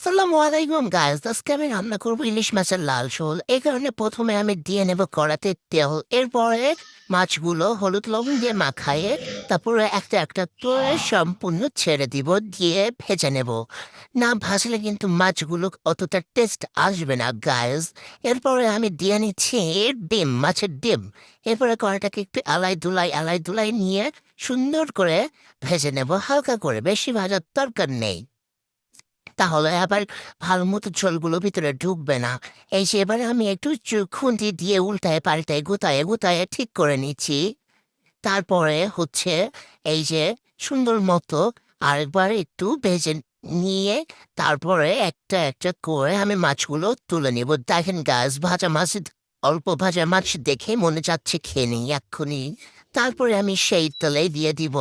সালামু আলাইকুম গাইস, আজকে আমি রান্না করবো ইলিশ মাছের লাল ঝোল। এই কারণে প্রথমে আমি দিয়ে নেব কড়াতে তেল। এরপরে মাছগুলো হলুদ লবণ দিয়ে মাখায়ে তারপরে একটা একটা করে সম্পূর্ণ ছেড়ে দিব, দিয়ে ভেজে নেব। না ভাজলে কিন্তু মাছগুলো অতটা টেস্ট আসবে না গাইস। এরপরে আমি দিয়ে নিচ্ছি ডিম, মাছের ডিম। এরপরে কড়াটাকে একটু আলাই দুলাই নিয়ে সুন্দর করে ভেজে নেব, হালকা করে, বেশি ভাজার দরকার নেই। তাহলে আবার ভালো মতো ঝোলগুলো ভিতরে ঢুকবে না। এই যে এবারে আমি একটু খুন্তি দিয়ে উল্টায় পাল্টায় গুতায়ে গুতায়ে ঠিক করে নিচ্ছি। তারপরে হচ্ছে এই যে সুন্দর মতো আরেকবার একটু ভেজে নিয়ে তারপরে একটা একটা করে আমি মাছগুলো তুলে নিব। দেখেন গাছ, ভাজা মাছ, অল্প ভাজা মাছ দেখে মনে যাচ্ছে খেয়ে নিই এক্ষুনি। তারপরে আমি সেই তেলে দিয়ে দিব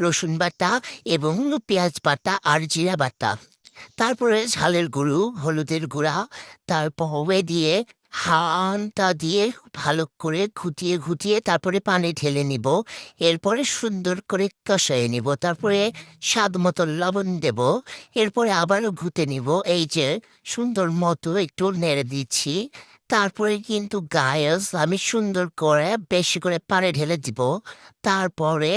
রসুন বাটা এবং পেঁয়াজ বাটা আর জিরা বাটা। তারপরে ঝালের গুঁড়ো, হলুদের গুঁড়া, তারপরে দিয়ে হানটা দিয়ে ভালো করে ঘুটিয়ে ঘুটিয়ে তারপরে পানি ঢেলে নিব। এরপরে সুন্দর করে কষায়ে নিব। তারপরে স্বাদ মতো লবণ দেব। এরপরে আবারও ঘুটে নিব। এই যে সুন্দর মতো একটু নেড়ে দিচ্ছি। তারপরে কিন্তু গায়েস আমি সুন্দর করে বেশি করে পানি ঢেলে দিব। তারপরে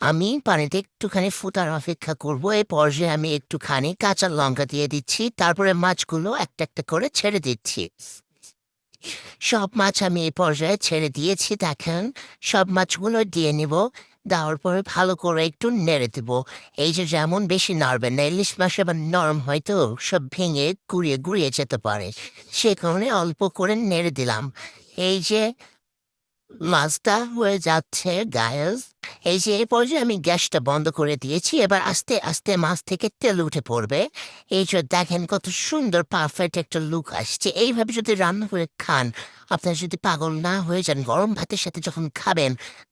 আমি পানিতে একটুখানি ফুটার অপেক্ষা করব। এই পর্যায়ে আমি একটুখানি কাঁচা লঙ্কা দিয়ে দিচ্ছি। তারপরে মাছগুলো একটা একটা করে ছেড়ে দিচ্ছি। সব মাছ আমি এই পর্যায়ে ছেড়ে দিয়েছি। দেখেন, সব মাছগুলো দিয়ে নিব। দেওয়ার পরে ভালো করে একটু নেড়ে দেবো। এই যে যেমন বেশি নাড়বেন না, ইলিশ মাছ আবার নরম হয়তো সব ভেঙে গুড়িয়ে গুড়িয়ে যেতে পারে। সে কারণে অল্প করে নেড়ে দিলাম। এই যে মাছটা হয়ে যাচ্ছে গায়েস। এই যে এই পর্যায়ে আমি গ্যাসটা বন্ধ করে দিয়েছি। এবার আস্তে আস্তে মাছ থেকে তেল উঠে পড়বে। এই যে দেখেন কত সুন্দর পারফেক্ট একটা লুক আসছে। এইভাবে যদি রান্না করে খান, আপনার যদি পাগল না হয়ে যান গরম ভাতের সাথে যখন খাবেন,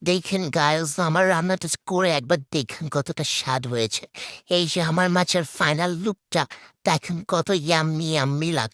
দেখেন গায়েস আমার রান্নাটা করে একবার দেখেন কতটা স্বাদ হয়েছে। এই যে আমার মাছের ফাইনাল লুকটা দেখেন কত ইয়াম্মি ইয়াম্মি লাগ